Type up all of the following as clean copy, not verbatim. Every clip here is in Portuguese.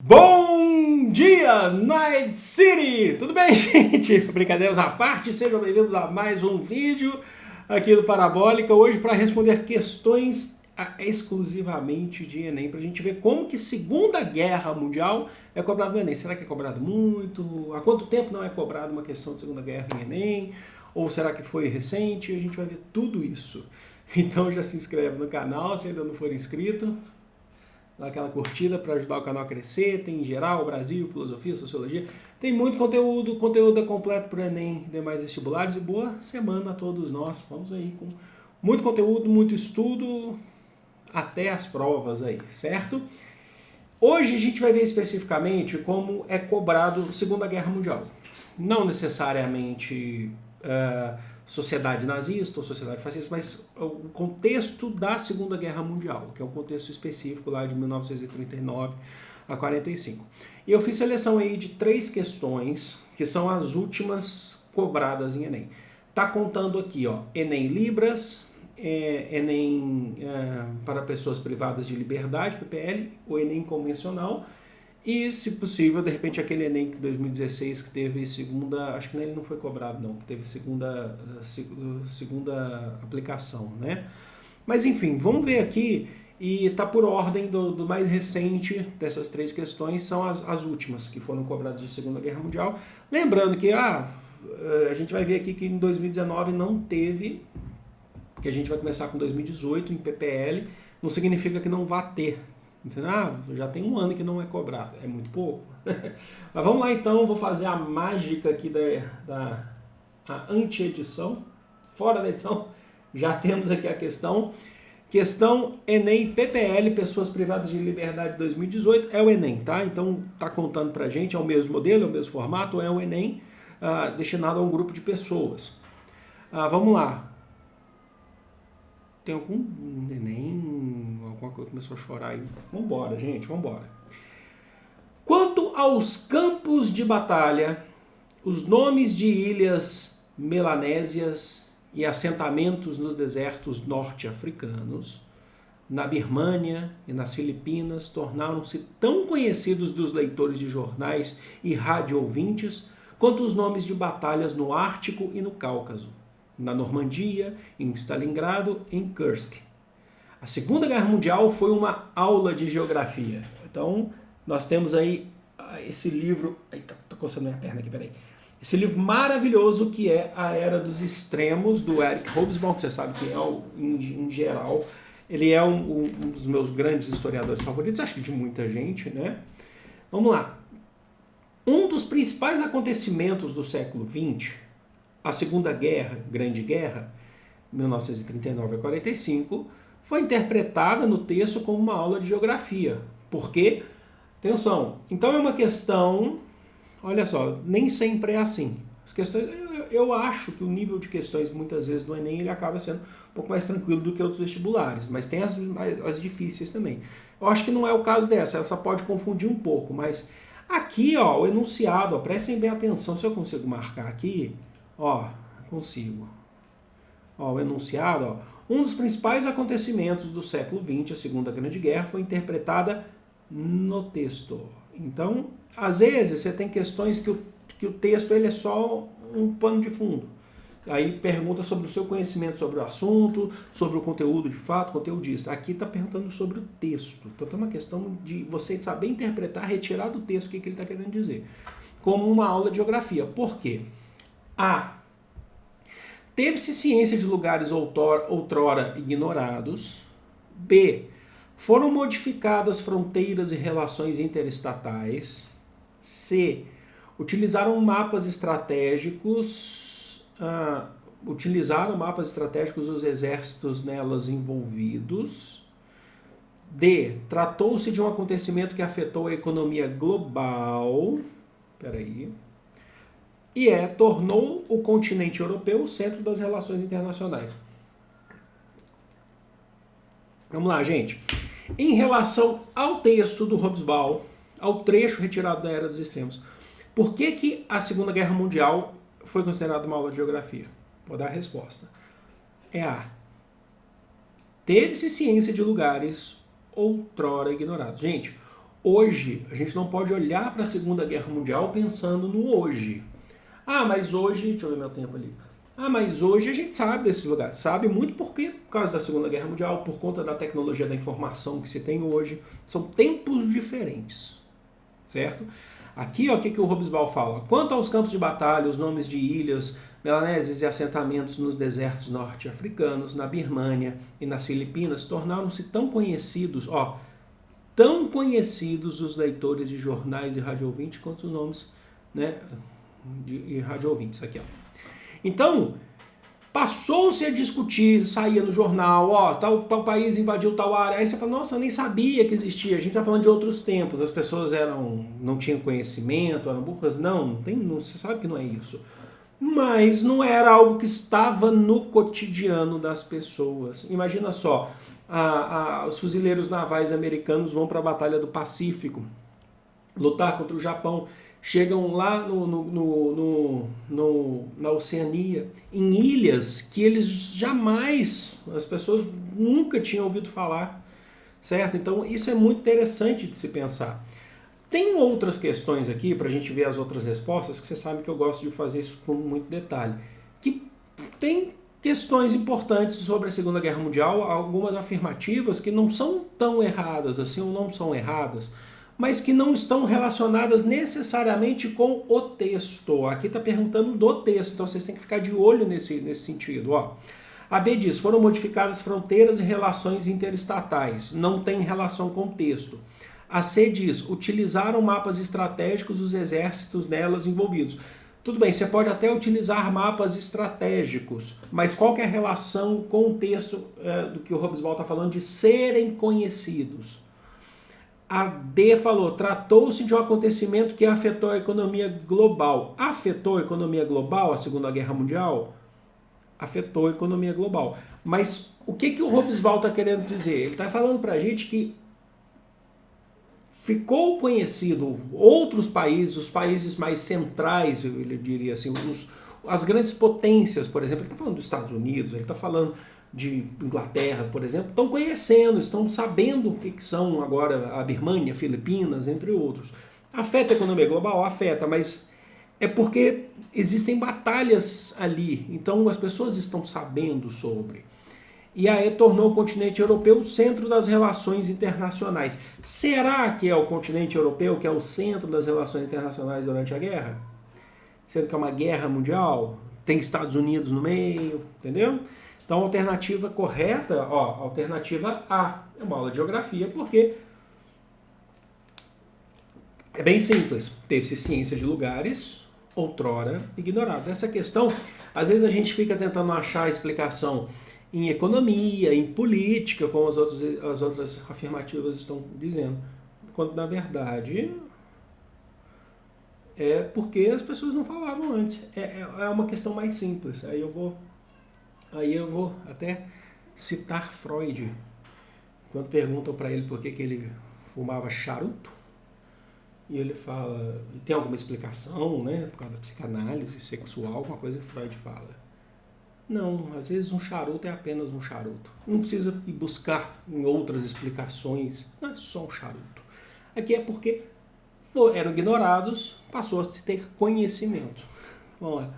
Bom dia, Night City! Tudo bem, gente? Brincadeiras à parte, sejam bem-vindos a mais um vídeo aqui do Parabólica, hoje para responder questões exclusivamente de Enem, para a gente ver como que Segunda Guerra Mundial é cobrado no Enem. Será que é cobrado muito? Há quanto tempo não é cobrado uma questão de Segunda Guerra em Enem? Ou será que foi recente? A gente vai ver tudo isso. Então já se inscreve no canal se ainda não for inscrito. Dá aquela curtida para ajudar o canal a crescer. Tem geral, Brasil, filosofia, sociologia. Tem muito conteúdo, o conteúdo é completo para o Enem e demais vestibulares. E boa semana a todos nós. Vamos aí com muito conteúdo, muito estudo, até as provas aí, certo? Hoje a gente vai ver especificamente como é cobrado Segunda Guerra Mundial. Não necessariamente sociedade nazista ou sociedade fascista, mas o contexto da Segunda Guerra Mundial, que é o contexto específico lá de 1939 a 45. E eu fiz seleção aí de 3 questões, que são as últimas cobradas em Enem. Tá contando aqui, ó, Enem Libras, Enem para pessoas privadas de liberdade, PPL, o Enem convencional, e, se possível, de repente, aquele Enem de 2016 que teve segunda... Acho que ele não foi cobrado, não. Que teve segunda aplicação, né? Mas, enfim, vamos ver aqui. E tá por ordem do mais recente dessas 3 questões. São as últimas que foram cobradas de Segunda Guerra Mundial. Lembrando que a gente vai ver aqui que em 2019 não teve... Que a gente vai começar com 2018 em PPL. Não significa que não vá ter. Já tem um ano que não é cobrado, é muito pouco. Mas vamos lá então, vou fazer a mágica aqui da anti-edição, fora da edição. Já temos aqui a questão Enem PPL, Pessoas Privadas de Liberdade 2018, é o Enem, tá? Então tá contando pra gente, é o mesmo modelo, é o mesmo formato, é o Enem destinado a um grupo de pessoas. Vamos lá. Tem algum neném, alguma coisa começou a chorar aí. Vambora, gente, vambora. Quanto aos campos de batalha, os nomes de ilhas melanésias e assentamentos nos desertos norte-africanos, na Birmânia e nas Filipinas, tornaram-se tão conhecidos dos leitores de jornais e rádio-ouvintes quanto os nomes de batalhas no Ártico e no Cáucaso, na Normandia, em Stalingrado, em Kursk. A Segunda Guerra Mundial foi uma aula de geografia. Então, nós temos aí esse livro... Eita, tô coçando minha perna aqui, peraí. Esse livro maravilhoso que é A Era dos Extremos, do Eric Hobsbawm, que você sabe que é, em geral, ele é um dos meus grandes historiadores favoritos, acho que de muita gente, né? Vamos lá. Um dos principais acontecimentos do século XX, a Segunda Guerra, Grande Guerra, 1939 a 45, foi interpretada no texto como uma aula de geografia. Por quê? Atenção, então é uma questão, olha só, nem sempre é assim. As questões, eu acho que o nível de questões, muitas vezes, do Enem, ele acaba sendo um pouco mais tranquilo do que outros vestibulares, mas tem as difíceis também. Eu acho que não é o caso dessa, ela só pode confundir um pouco, mas aqui, ó, o enunciado, ó, prestem bem atenção, se eu consigo marcar aqui... Ó, consigo. Ó, o enunciado, ó. Um dos principais acontecimentos do século XX, a Segunda Grande Guerra, foi interpretada no texto. Então, às vezes, você tem questões que o texto ele é só um pano de fundo. Aí pergunta sobre o seu conhecimento sobre o assunto, sobre o conteúdo de fato, conteudista. Aqui está perguntando sobre o texto. Então, é uma questão de você saber interpretar, retirar do texto o que ele está querendo dizer. Como uma aula de geografia. Por quê? Teve-se ciência de lugares outrora ignorados. B. Foram modificadas fronteiras e relações interestatais. C. Utilizaram mapas estratégicos os exércitos nelas envolvidos. D. Tratou-se de um acontecimento que afetou a economia global. E tornou o continente europeu o centro das relações internacionais. Vamos lá, gente. Em relação ao texto do Hobsbawm, ao trecho retirado da Era dos Extremos, por que a Segunda Guerra Mundial foi considerada uma aula de geografia? Vou dar a resposta. É A. Teve-se ciência de lugares outrora ignorados. Gente, hoje. A gente não pode olhar para a Segunda Guerra Mundial pensando no hoje. Ah, mas hoje... Deixa eu ver meu tempo ali. Ah, mas hoje a gente sabe desses lugares. Sabe muito por causa da Segunda Guerra Mundial, por conta da tecnologia da informação que se tem hoje. São tempos diferentes, certo? Aqui, ó, o que o Hobsbawm fala? Quanto aos campos de batalha, os nomes de ilhas, melanésias e assentamentos nos desertos norte-africanos, na Birmânia e nas Filipinas, tornaram-se tão conhecidos, ó, tão conhecidos os leitores de jornais e radioouvintes quanto os nomes, né, de radioouvintes. Aqui, ó. Então, passou-se a discutir, saía no jornal, ó, tal país invadiu tal área. Aí você fala, nossa, eu nem sabia que existia. A gente está falando de outros tempos. As pessoas não tinham conhecimento, eram burras. Não, você sabe que não é isso. Mas não era algo que estava no cotidiano das pessoas. Imagina só, os fuzileiros navais americanos vão para a Batalha do Pacífico, lutar contra o Japão. Chegam lá na Oceania, em ilhas que eles jamais, as pessoas nunca tinham ouvido falar, certo? Então isso é muito interessante de se pensar. Tem outras questões aqui, para a gente ver as outras respostas, que você sabe que eu gosto de fazer isso com muito detalhe, que tem questões importantes sobre a Segunda Guerra Mundial, algumas afirmativas que não são tão erradas assim, ou não são erradas, mas que não estão relacionadas necessariamente com o texto. Aqui está perguntando do texto, então vocês têm que ficar de olho nesse sentido. Ó. A B diz, foram modificadas fronteiras e relações interestatais, não tem relação com o texto. A C diz, utilizaram mapas estratégicos dos exércitos nelas envolvidos. Tudo bem, você pode até utilizar mapas estratégicos, mas qual que é a relação com o texto do que o Hobsbawm está falando de serem conhecidos? A D falou, tratou-se de um acontecimento que afetou a economia global. Afetou a economia global, a Segunda Guerra Mundial? Afetou a economia global. Mas o que o Hobsbawm está querendo dizer? Ele está falando para a gente que ficou conhecido outros países, os países mais centrais, eu diria assim, as grandes potências, por exemplo, ele está falando dos Estados Unidos, ele está falando de Inglaterra, por exemplo, estão conhecendo, estão sabendo o que são agora a Birmânia, Filipinas, entre outros. Afeta a economia global? Afeta, mas é porque existem batalhas ali, então as pessoas estão sabendo sobre. E aí tornou o continente europeu o centro das relações internacionais. Será que é o continente europeu que é o centro das relações internacionais durante a guerra? Sendo que é uma guerra mundial, tem Estados Unidos no meio, entendeu? Então, a alternativa correta, ó, alternativa A, é uma aula de geografia, porque é bem simples. Teve-se ciência de lugares outrora ignorados. Essa questão, às vezes a gente fica tentando achar a explicação em economia, em política, como as outras afirmativas estão dizendo, quando na verdade é porque as pessoas não falavam antes. É uma questão mais simples. Aí eu vou até citar Freud, quando perguntam para ele por que ele fumava charuto, e ele fala, tem alguma explicação, né, por causa da psicanálise sexual, alguma coisa que Freud fala. Não, às vezes um charuto é apenas um charuto. Não precisa ir buscar em outras explicações, não é só um charuto. Aqui é porque eram ignorados, passou a se ter conhecimento. Vamos lá.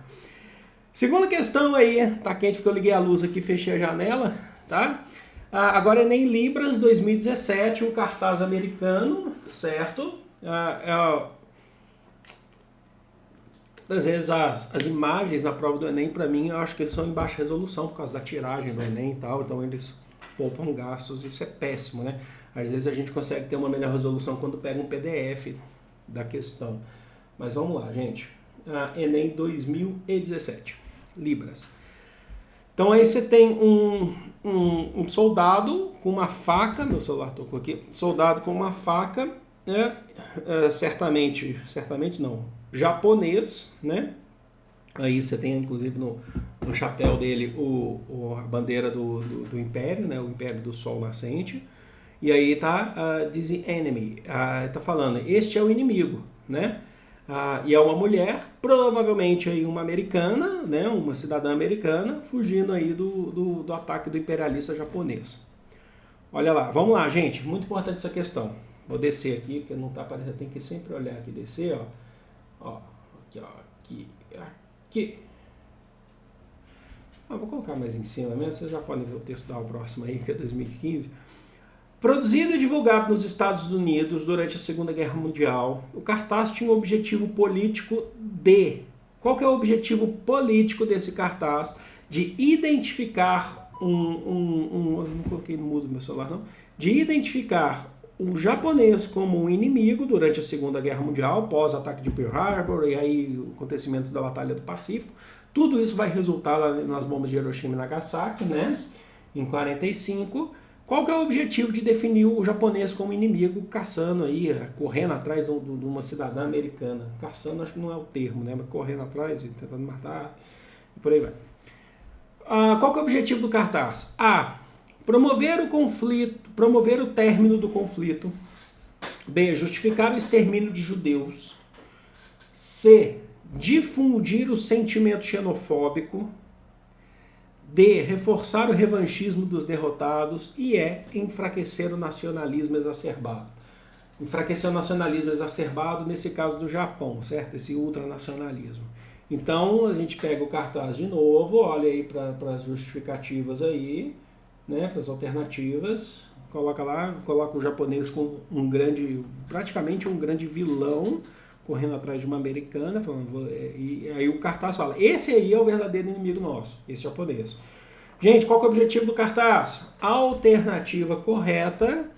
Segunda questão aí, tá quente porque eu liguei a luz aqui, fechei a janela, tá? Agora Enem Libras 2017, um cartaz americano, certo? Às vezes as imagens na prova do Enem, para mim, eu acho que são em baixa resolução por causa da tiragem do Enem e tal, então eles poupam gastos, isso é péssimo, né? Às vezes a gente consegue ter uma melhor resolução quando pega um PDF da questão. Mas vamos lá, gente. Enem 2017, Libras. Então aí você tem um soldado com uma faca, meu celular tocou aqui, soldado com uma faca, né? Certamente não, japonês, né? Aí você tem inclusive no chapéu dele a bandeira do Império, né? O Império do Sol Nascente. E aí tá the enemy, tá falando, este é o inimigo, né? E é uma mulher, provavelmente aí uma americana, né? Uma cidadã americana, fugindo aí do ataque do imperialista japonês. Olha lá, vamos lá, gente, muito importante essa questão. Vou descer aqui, porque não está aparecendo. Tem que sempre olhar aqui, descer, ó. Ó, aqui, ó. Aqui. Vou colocar mais em cima mesmo, vocês já podem ver o texto da próxima aí, que é 2015. Produzido e divulgado nos Estados Unidos durante a Segunda Guerra Mundial, o cartaz tinha um objetivo político de... Qual que é o objetivo político desse cartaz? De identificar eu não coloquei no mudo meu celular, não. De identificar o japonês como um inimigo durante a Segunda Guerra Mundial, pós-ataque de Pearl Harbor e aí acontecimentos da Batalha do Pacífico. Tudo isso vai resultar lá nas bombas de Hiroshima e Nagasaki, né? Em 45. Qual que é o objetivo de definir o japonês como inimigo, caçando aí, correndo atrás de uma cidadã americana? Caçando acho que não é o termo, né? Mas correndo atrás, tentando matar, e por aí vai. Qual que é o objetivo do cartaz? A. Promover o conflito, promover o término do conflito. B. Justificar o extermínio de judeus. C. Difundir o sentimento xenofóbico. D. Reforçar o revanchismo dos derrotados. E E. Enfraquecer o nacionalismo exacerbado. Enfraquecer o nacionalismo exacerbado, nesse caso do Japão, certo? Esse ultranacionalismo. Então, a gente pega o cartaz de novo, olha aí para as justificativas aí, né? Para as alternativas. Coloca lá, coloca o japonês com praticamente um grande vilão, correndo atrás de uma americana, falando, e aí o cartaz fala, esse aí é o verdadeiro inimigo nosso, esse japonês. Gente, qual que é o objetivo do cartaz? Alternativa correta,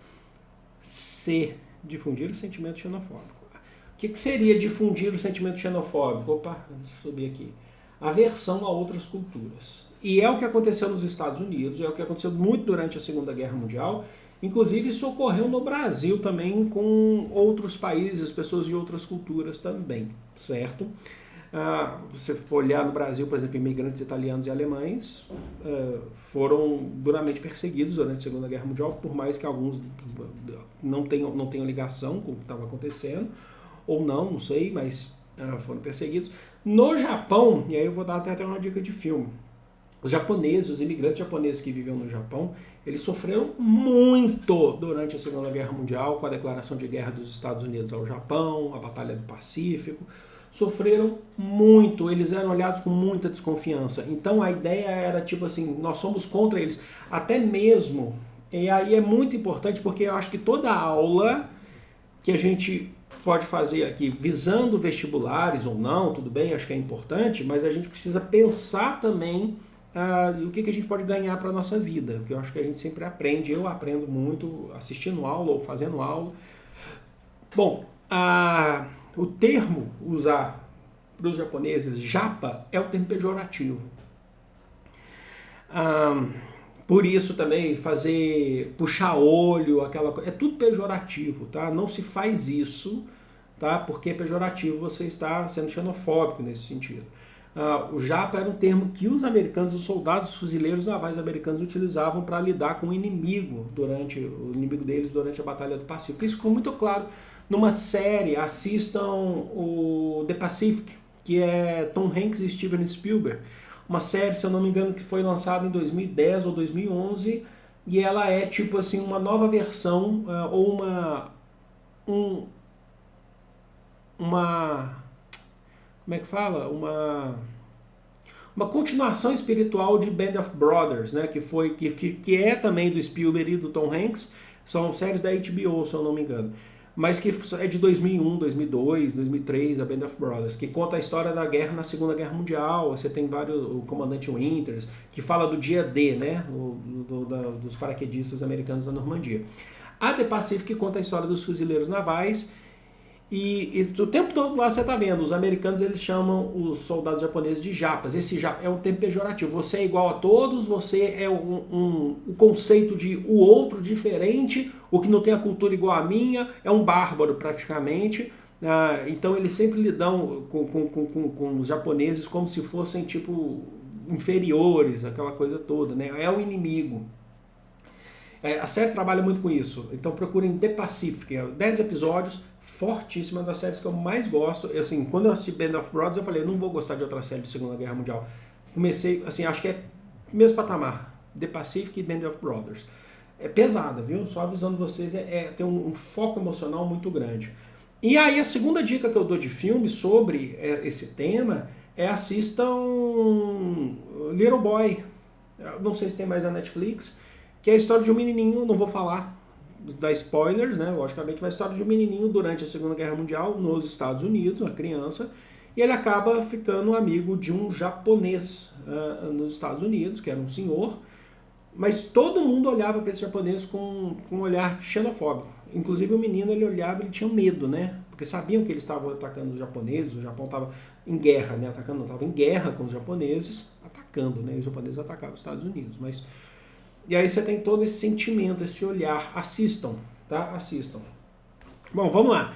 C, difundir o sentimento xenofóbico. O que seria difundir o sentimento xenofóbico? Opa, deixa eu subir aqui. Aversão a outras culturas. E é o que aconteceu nos Estados Unidos, é o que aconteceu muito durante a Segunda Guerra Mundial. Inclusive, isso ocorreu no Brasil também, com outros países, pessoas de outras culturas também, certo? Você for olhar no Brasil, por exemplo, imigrantes italianos e alemães foram duramente perseguidos durante a Segunda Guerra Mundial, por mais que alguns não tenham ligação com o que estava acontecendo, ou não sei, mas foram perseguidos. No Japão, e aí eu vou dar até uma dica de filme, os japoneses, os imigrantes japoneses que viviam no Japão, eles sofreram muito durante a Segunda Guerra Mundial, com a declaração de guerra dos Estados Unidos ao Japão, a Batalha do Pacífico. Sofreram muito, eles eram olhados com muita desconfiança. Então a ideia era tipo assim, nós somos contra eles. Até mesmo, e aí é muito importante, porque eu acho que toda aula que a gente pode fazer aqui, visando vestibulares ou não, tudo bem, acho que é importante, mas a gente precisa pensar também o que a gente pode ganhar para a nossa vida, porque eu acho que a gente sempre aprende, eu aprendo muito assistindo aula ou fazendo aula. Bom, o termo usar para os japoneses, japa, é um termo pejorativo. Por isso também puxar olho, aquela coisa, é tudo pejorativo, tá? Não se faz isso, tá? Porque é pejorativo, você está sendo xenofóbico nesse sentido. O japa era um termo que os americanos, os soldados, os fuzileiros navais americanos utilizavam para lidar com o inimigo deles durante a Batalha do Pacífico. Isso ficou muito claro numa série, assistam o The Pacific, que é Tom Hanks e Steven Spielberg. Uma série, se eu não me engano, que foi lançada em 2010 ou 2011, e ela é tipo assim, uma nova versão, ou como é que fala? Uma continuação espiritual de Band of Brothers, né? que é também do Spielberg e do Tom Hanks. São séries da HBO, se eu não me engano. Mas que é de 2001, 2002, 2003, a Band of Brothers, que conta a história da guerra na Segunda Guerra Mundial. Você tem o comandante Winters, que fala do dia D, né? Dos paraquedistas americanos da Normandia. A The Pacific conta a história dos fuzileiros navais. E o tempo todo lá você está vendo, os americanos eles chamam os soldados japoneses de japas. Esse japa é um termo pejorativo. Você é igual a todos, você é o conceito de o outro diferente, o que não tem a cultura igual a minha, é um bárbaro praticamente. Então eles sempre lidam com os japoneses como se fossem tipo inferiores, aquela coisa toda, né? É o inimigo. A série trabalha muito com isso, então procurem The Pacific, 10 episódios, fortíssima, uma das séries que eu mais gosto. Assim, quando eu assisti Band of Brothers, eu falei, eu não vou gostar de outra série de Segunda Guerra Mundial. Comecei, assim, acho que é mesmo patamar, The Pacific e Band of Brothers. é pesada, viu? Só avisando vocês, tem um foco emocional muito grande. E aí a segunda dica que eu dou de filme sobre esse tema é assistam Little Boy. Eu não sei se tem mais na Netflix, que é a história de um menininho, não vou falar da spoilers, né, logicamente, mas a história de um menininho durante a Segunda Guerra Mundial nos Estados Unidos, uma criança, e ele acaba ficando amigo de um japonês nos Estados Unidos, que era um senhor, mas todo mundo olhava para esse japonês com um olhar xenofóbico. Inclusive o menino, ele olhava, ele tinha medo, né? Porque sabiam que eles estavam atacando os japoneses, o Japão estava em guerra, né? Estava em guerra com os japoneses, atacando, né? Os japoneses atacavam os Estados Unidos, mas... E aí você tem todo esse sentimento, esse olhar. Assistam, tá? Assistam. Bom, vamos lá.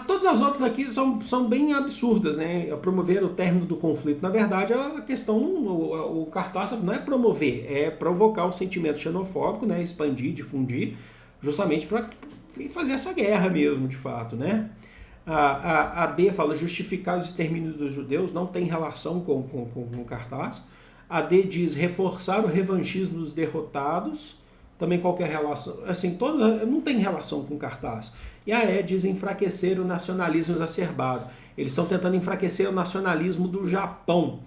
Todas as outras aqui são bem absurdas, né? Promover o término do conflito. Na verdade, a questão, o cartaz não é promover, é provocar o sentimento xenofóbico, né? Expandir, difundir, justamente para fazer essa guerra mesmo, de fato, né? A B fala justificar os extermínios dos judeus, não tem relação com o cartaz. A D diz reforçar o revanchismo dos derrotados, também qualquer relação, assim, não tem relação com cartaz. E a E diz enfraquecer o nacionalismo exacerbado. Eles estão tentando enfraquecer o nacionalismo do Japão.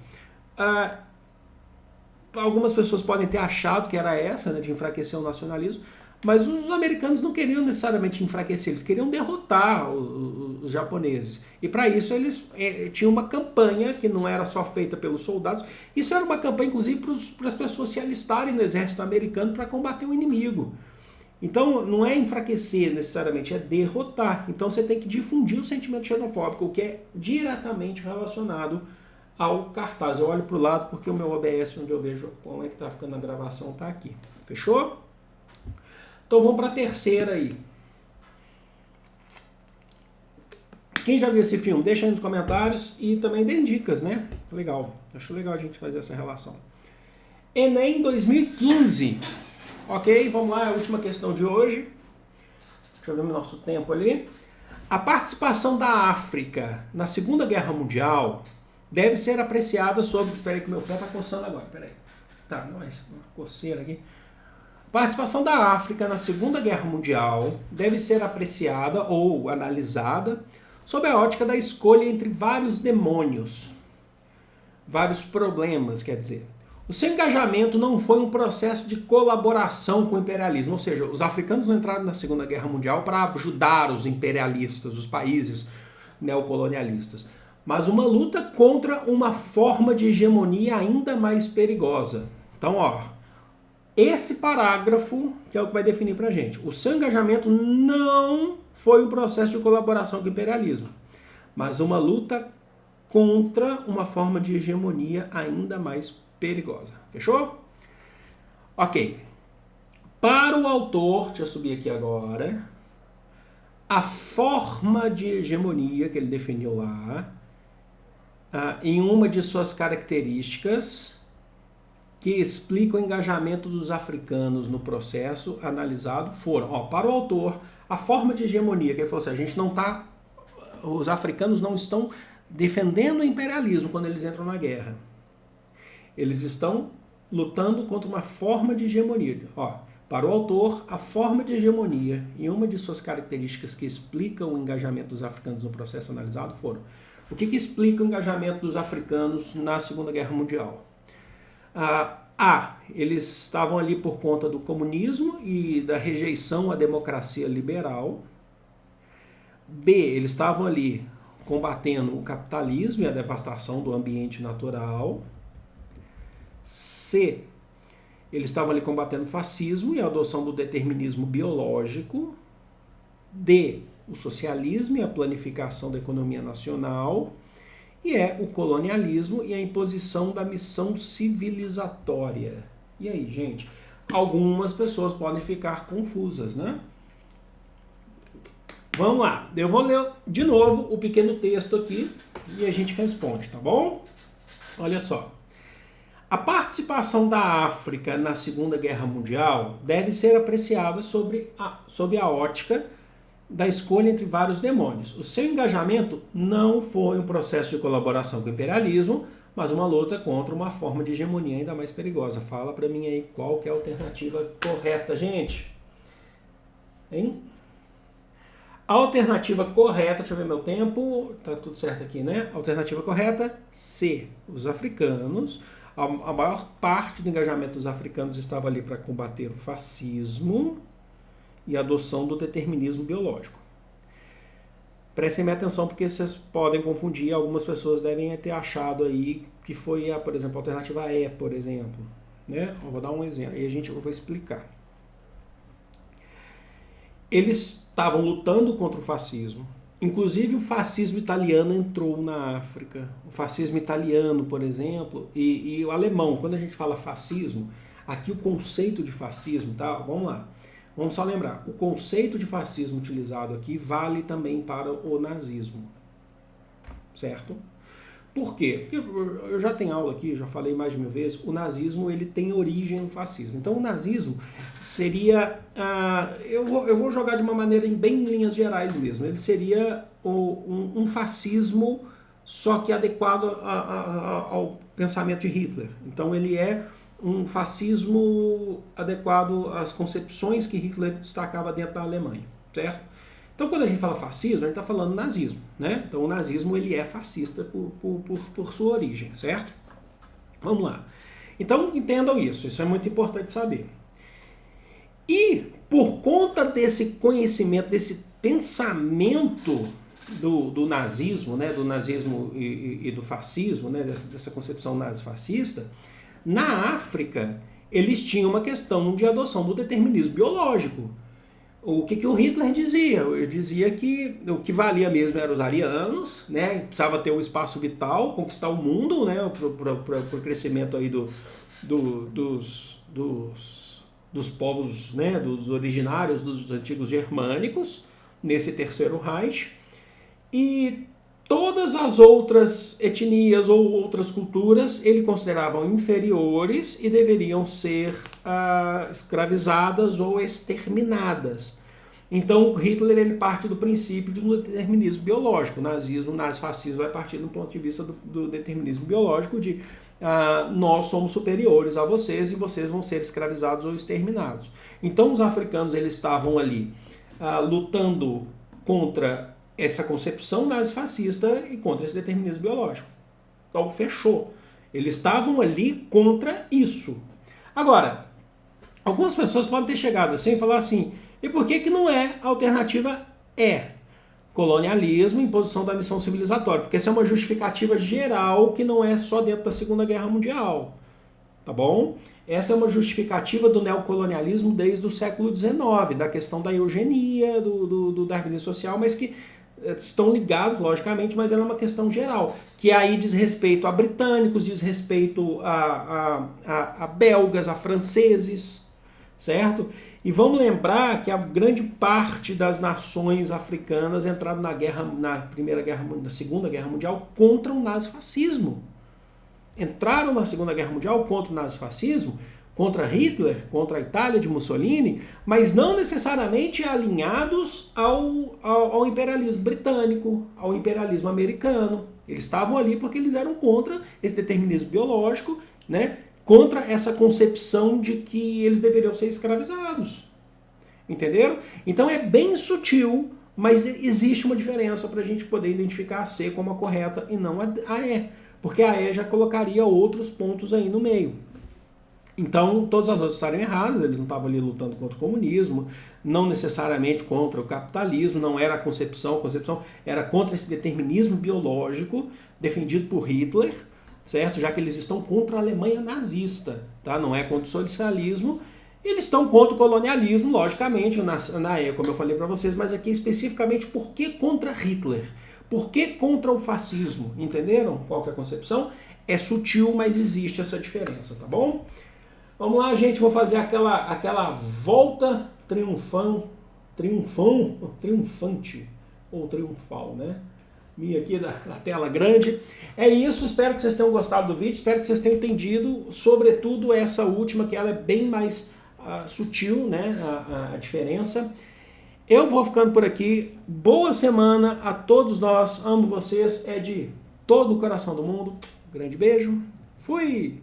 Algumas pessoas podem ter achado que era essa, né, de enfraquecer o nacionalismo, mas os americanos não queriam necessariamente enfraquecer, eles queriam derrotar os japoneses. E para isso eles tinham uma campanha que não era só feita pelos soldados, isso era uma campanha inclusive para as pessoas se alistarem no exército americano para combater o inimigo. Então não é enfraquecer necessariamente, é derrotar. Então você tem que difundir o sentimento xenofóbico, o que é diretamente relacionado ao cartaz. Eu olho para o lado porque o meu OBS, onde eu vejo como é que está ficando a gravação, está aqui. Fechou? Então vamos para a terceira aí. Quem já viu esse filme, deixa aí nos comentários e também dê dicas, né? Legal, acho legal a gente fazer essa relação. Enem 2015. Ok, vamos lá, a última questão de hoje. Deixa eu ver o nosso tempo ali. A participação da África na Segunda Guerra Mundial deve ser apreciada sobre... Peraí que meu pé está coçando agora, peraí. Tá, não é isso, uma coceira aqui. A participação da África na Segunda Guerra Mundial deve ser apreciada ou analisada sob a ótica da escolha entre vários demônios, vários problemas, quer dizer. O seu engajamento não foi um processo de colaboração com o imperialismo, ou seja, os africanos não entraram na Segunda Guerra Mundial para ajudar os imperialistas, os países neocolonialistas, mas uma luta contra uma forma de hegemonia ainda mais perigosa. Então, esse parágrafo que é o que vai definir para a gente. O seu engajamento não foi um processo de colaboração com o imperialismo, mas uma luta contra uma forma de hegemonia ainda mais perigosa. Fechou? Ok. Para o autor, deixa eu subir aqui agora, a forma de hegemonia que ele definiu lá, em uma de suas características que explica o engajamento dos africanos no processo analisado foram, para o autor, a forma de hegemonia, que ele falou assim, os africanos não estão defendendo o imperialismo quando eles entram na guerra. Eles estão lutando contra uma forma de hegemonia. Para o autor, a forma de hegemonia e uma de suas características que explicam o engajamento dos africanos no processo analisado foram: o que explica o engajamento dos africanos na Segunda Guerra Mundial? Eles estavam ali por conta do comunismo e da rejeição à democracia liberal. B, eles estavam ali combatendo o capitalismo e a devastação do ambiente natural. C, eles estavam ali combatendo o fascismo e a adoção do determinismo biológico. D, o socialismo e a planificação da economia nacional. E o colonialismo e a imposição da missão civilizatória. E aí, gente? Algumas pessoas podem ficar confusas, né? Vamos lá. Eu vou ler de novo o pequeno texto aqui e a gente responde, tá bom? Olha só. A participação da África na Segunda Guerra Mundial deve ser apreciada sob a ótica da escolha entre vários demônios. O seu engajamento não foi um processo de colaboração com o imperialismo, mas uma luta contra uma forma de hegemonia ainda mais perigosa. Fala para mim aí qual que é a alternativa correta, gente. Hein? A alternativa correta, deixa eu ver meu tempo, tá tudo certo aqui, né? Alternativa correta, C. Os africanos, a maior parte do engajamento dos africanos estava ali para combater o fascismo e a adoção do determinismo biológico. Prestem minha atenção porque vocês podem confundir, algumas pessoas devem ter achado aí que foi, por exemplo, a alternativa E, por exemplo. Né? Eu vou dar um exemplo, aí eu vou explicar. Eles estavam lutando contra o fascismo. Inclusive o fascismo italiano entrou na África. O fascismo italiano, por exemplo, e o alemão. Quando a gente fala fascismo, aqui o conceito de fascismo, tá? Vamos lá. Vamos só lembrar. O conceito de fascismo utilizado aqui vale também para o nazismo. Certo? Por quê? Porque eu já tenho aula aqui, já falei mais de 1000 vezes, o nazismo ele tem origem no fascismo. Então o nazismo seria, eu vou jogar de uma maneira bem em linhas gerais mesmo, ele seria um fascismo só que adequado ao pensamento de Hitler. Então ele é um fascismo adequado às concepções que Hitler destacava dentro da Alemanha, certo? Então, quando a gente fala fascismo, a gente está falando nazismo, né? Então, o nazismo ele é fascista por sua origem, certo? Vamos lá. Então, entendam isso é muito importante saber. E, por conta desse conhecimento, desse pensamento do nazismo, né? Do nazismo e do fascismo, né? Dessa concepção nazifascista, na África, eles tinham uma questão de adoção do determinismo biológico. O que o Hitler dizia? Ele dizia que o que valia mesmo eram os arianos, né? Precisava ter um espaço vital, conquistar o mundo, né? Para o crescimento aí dos povos, né? Dos originários, dos antigos germânicos, nesse terceiro Reich. E todas as outras etnias ou outras culturas ele consideravam inferiores e deveriam ser escravizadas ou exterminadas. Então Hitler ele parte do princípio de um determinismo biológico. O nazifascismo vai partir do ponto de vista do determinismo biológico de nós somos superiores a vocês e vocês vão ser escravizados ou exterminados. Então os africanos eles estavam ali lutando contra essa concepção nazifascista e contra esse determinismo biológico. Então, fechou. Eles estavam ali contra isso. Agora, algumas pessoas podem ter chegado assim e falar assim, e por que não é a alternativa E? Colonialismo, imposição da missão civilizatória. Porque essa é uma justificativa geral que não é só dentro da Segunda Guerra Mundial. Tá bom? Essa é uma justificativa do neocolonialismo desde o século XIX, da questão da eugenia, do darwinismo social, mas que estão ligados, logicamente, mas ela é uma questão geral, que aí diz respeito a britânicos, diz respeito a belgas, a franceses, certo? E vamos lembrar que a grande parte das nações africanas entraram na Segunda Guerra Mundial contra o nazifascismo. Entraram na Segunda Guerra Mundial contra o nazifascismo, contra Hitler, contra a Itália de Mussolini, mas não necessariamente alinhados ao imperialismo britânico, ao imperialismo americano. Eles estavam ali porque eles eram contra esse determinismo biológico, né? Contra essa concepção de que eles deveriam ser escravizados. Entenderam? Então é bem sutil, mas existe uma diferença para a gente poder identificar a C como a correta e não a E, porque a E já colocaria outros pontos aí no meio. Então, todas as outras estariam erradas, eles não estavam ali lutando contra o comunismo, não necessariamente contra o capitalismo, não era a concepção era contra esse determinismo biológico defendido por Hitler, certo? Já que eles estão contra a Alemanha nazista, tá? Não é contra o socialismo, eles estão contra o colonialismo, logicamente, como eu falei para vocês, mas aqui especificamente por que contra Hitler? Por que contra o fascismo? Entenderam qual que é a concepção? É sutil, mas existe essa diferença, tá bom? Vamos lá, gente, vou fazer aquela volta triunfante, ou triunfal, né? Minha aqui da tela grande. É isso, espero que vocês tenham gostado do vídeo, espero que vocês tenham entendido, sobretudo essa última, que ela é bem mais sutil, né? A diferença. Eu vou ficando por aqui. Boa semana a todos nós, amo vocês, é de todo o coração do mundo. Grande beijo, fui!